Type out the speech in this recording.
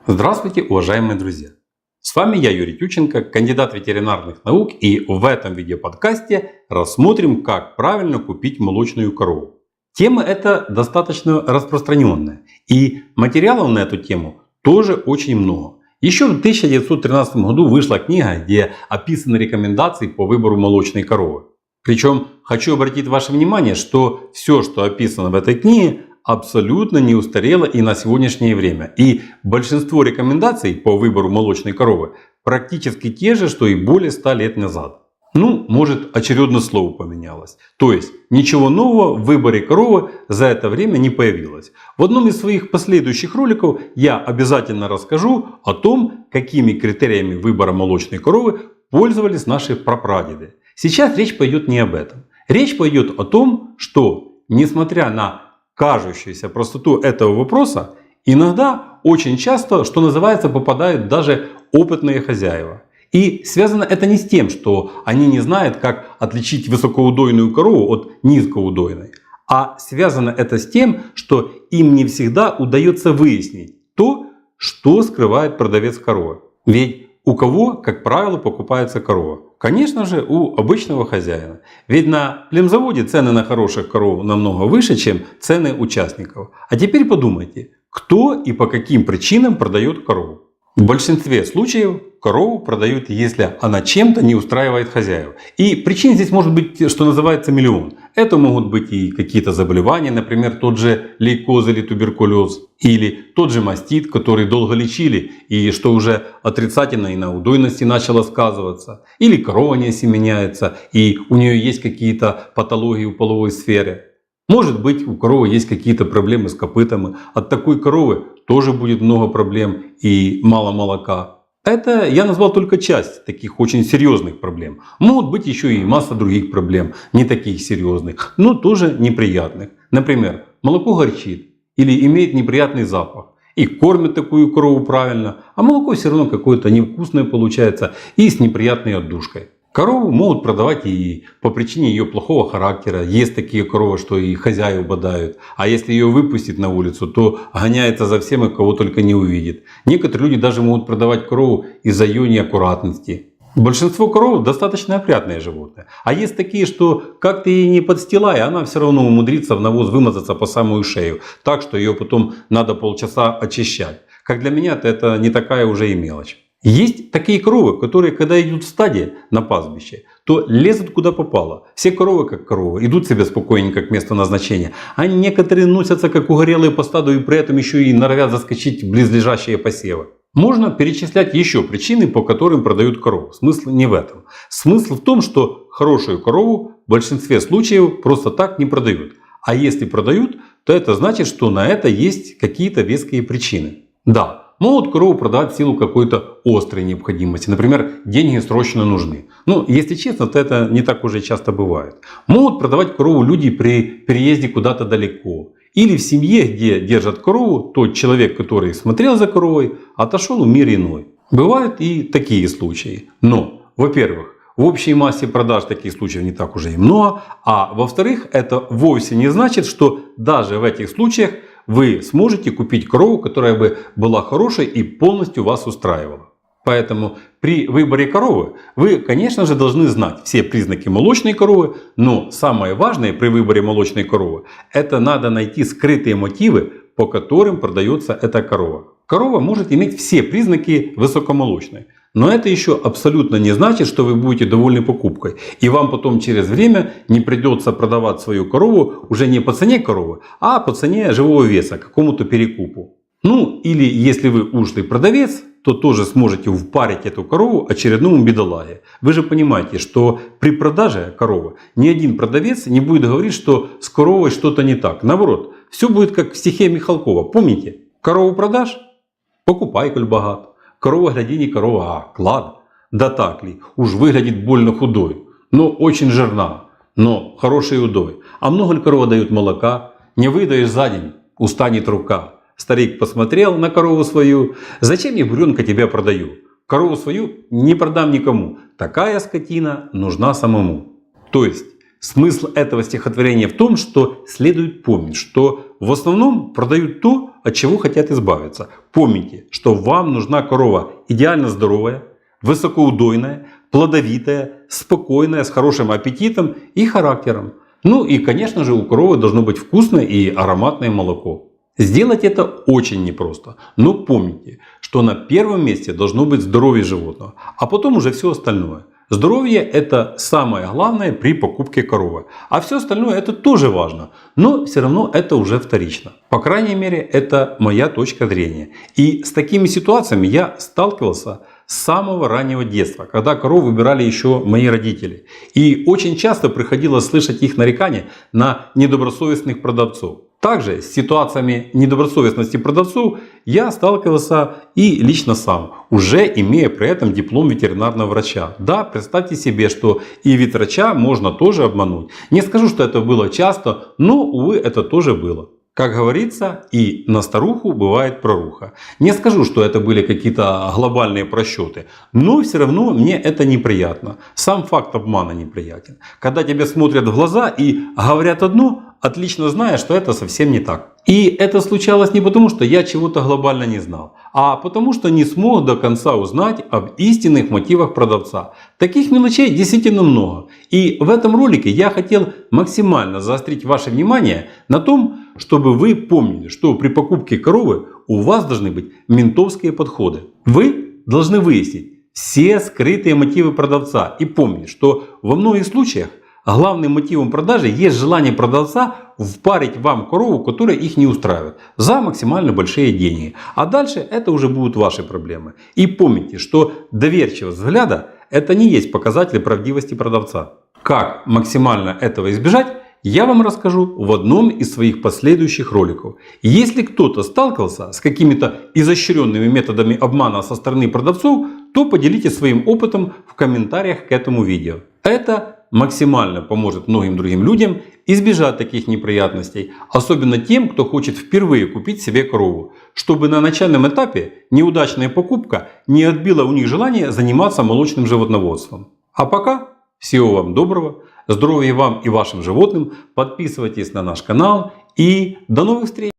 Здравствуйте, уважаемые друзья! С вами я, Юрий Тюченко, кандидат ветеринарных наук, и в этом видеоподкасте рассмотрим, как правильно купить молочную корову. Тема эта достаточно распространенная, и материалов на эту тему тоже очень много. Еще в 1913 году вышла книга, где описаны рекомендации по выбору молочной коровы. Причем хочу обратить ваше внимание, что все, что описано в этой книге, абсолютно не устарело и на сегодняшнее время. И большинство рекомендаций по выбору молочной коровы практически те же, что и более 100 лет назад. Может, очередное слово поменялось. То есть ничего нового в выборе коровы за это время не появилось. В одном из своих последующих роликов я обязательно расскажу о том, какими критериями выбора молочной коровы пользовались наши прапрадеды. Сейчас речь пойдет не об этом. Речь пойдет о том, что несмотря на кажущуюся простоту этого вопроса, иногда, очень часто, что называется, попадают даже опытные хозяева. И связано это не с тем, что они не знают, как отличить высокоудойную корову от низкоудойной, а связано это с тем, что им не всегда удается выяснить то, что скрывает продавец коровы. Ведь у кого, как правило, покупается корова? Конечно же, у обычного хозяина. Ведь на племзаводе цены на хороших коров намного выше, чем цены участников. А теперь подумайте, кто и по каким причинам продает корову. В большинстве случаев корову продают, если она чем-то не устраивает хозяев. И причин здесь может быть, что называется, миллион. Это могут быть и какие-то заболевания, например, тот же лейкоз или туберкулез. Или тот же мастит, который долго лечили и что уже отрицательно и на удойности начало сказываться. Или корова не осеменяется и у нее есть какие-то патологии в половой сфере. Может быть, у коровы есть какие-то проблемы с копытами. От такой коровы тоже будет много проблем и мало молока. Это я назвал только часть таких очень серьезных проблем. Могут быть еще и масса других проблем, не таких серьезных, но тоже неприятных. Например, молоко горчит или имеет неприятный запах. И кормят такую корову правильно, а молоко все равно какое-то невкусное получается и с неприятной отдушкой. Корову могут продавать и по причине ее плохого характера. Есть такие коровы, что и хозяев бодают. А если ее выпустить на улицу, то гоняется за всем, и кого только не увидит. Некоторые люди даже могут продавать корову из-за ее неаккуратности. Большинство коров достаточно опрятные животные. А есть такие, что как ты ей не подстилай, она все равно умудрится в навоз вымазаться по самую шею. Так что ее потом надо полчаса очищать. Как для меня это не такая уже и мелочь. Есть такие коровы, которые, когда идут в стаде на пастбище, то лезут куда попало. Все коровы, как коровы, идут себе спокойненько к месту назначения. А некоторые носятся, как угорелые по стаду, и при этом еще и норовят заскочить в близлежащие посевы. Можно перечислять еще причины, по которым продают корову. Смысл не в этом. Смысл в том, что хорошую корову в большинстве случаев просто так не продают. А если продают, то это значит, что на это есть какие-то веские причины. Да. Могут корову продавать в силу какой-то острой необходимости. Например, деньги срочно нужны. Если честно, то это не так уже часто бывает. Могут продавать корову люди при переезде куда-то далеко. Или в семье, где держат корову, тот человек, который смотрел за коровой, отошел в мир иной. Бывают и такие случаи. Но, во-первых, в общей массе продаж таких случаев не так уже и много. А во-вторых, это вовсе не значит, что даже в этих случаях вы сможете купить корову, которая бы была хорошей и полностью вас устраивала. Поэтому при выборе коровы вы, конечно же, должны знать все признаки молочной коровы, но самое важное при выборе молочной коровы – это надо найти скрытые мотивы, по которым продается эта корова. Корова может иметь все признаки высокомолочной. Но это еще абсолютно не значит, что вы будете довольны покупкой. И вам потом через время не придется продавать свою корову уже не по цене коровы, а по цене живого веса, какому-то перекупу. Или если вы ушлый продавец, то тоже сможете впарить эту корову очередному бедолаге. Вы же понимаете, что при продаже коровы ни один продавец не будет говорить, что с коровой что-то не так. Наоборот, все будет как в стихе Михалкова. Помните? Корову продашь? Покупай, коль богат. Корова, гляди, не корова, а клад. Да так ли, уж выглядит больно худой, но очень жирна, но хороший удой. А много ли корова дает молока? Не выдаешь за день, устанет рука. Старик посмотрел на корову свою. Зачем я, буренка, тебя продаю? Корову свою не продам никому. Такая скотина нужна самому. То есть Смысл этого стихотворения в том, что следует помнить, что в основном продают то, от чего хотят избавиться. Помните, что вам нужна корова идеально здоровая, высокоудойная, плодовитая, спокойная, с хорошим аппетитом и характером. Ну и, конечно же, у коровы должно быть вкусное и ароматное молоко. Сделать это очень непросто, но помните, что на первом месте должно быть здоровье животного, а потом уже все остальное. Здоровье – это самое главное при покупке коровы, а все остальное это тоже важно, но все равно это уже вторично. По крайней мере, это моя точка зрения. И с такими ситуациями я сталкивался с самого раннего детства, когда коров выбирали еще мои родители. И очень часто приходилось слышать их нарекания на недобросовестных продавцов. Также с ситуациями недобросовестности продавцов я сталкивался и лично сам, уже имея при этом диплом ветеринарного врача. Да, представьте себе, что и ветврача можно тоже обмануть. Не скажу, что это было часто, но, увы, это тоже было. Как говорится, и на старуху бывает проруха. Не скажу, что это были какие-то глобальные просчеты, но все равно мне это неприятно. Сам факт обмана неприятен. Когда тебя смотрят в глаза и говорят одно, отлично зная, что это совсем не так. И это случалось не потому, что я чего-то глобально не знал, а потому, что не смог до конца узнать об истинных мотивах продавца. Таких мелочей действительно много. И в этом ролике я хотел максимально заострить ваше внимание на том, чтобы вы помнили, что при покупке коровы у вас должны быть ментовские подходы. Вы должны выяснить все скрытые мотивы продавца и помнить, что во многих случаях главным мотивом продажи есть желание продавца впарить вам корову, которая их не устраивает, за максимально большие деньги. А дальше это уже будут ваши проблемы. И помните, что доверчивость взгляда это не есть показатель правдивости продавца. Как максимально этого избежать, я вам расскажу в одном из своих последующих роликов. Если кто-то сталкивался с какими-то изощренными методами обмана со стороны продавцов, то поделитесь своим опытом в комментариях к этому видео. Это максимально поможет многим другим людям избежать таких неприятностей, особенно тем, кто хочет впервые купить себе корову, чтобы на начальном этапе неудачная покупка не отбила у них желание заниматься молочным животноводством. А пока всего вам доброго, здоровья вам и вашим животным, подписывайтесь на наш канал и до новых встреч!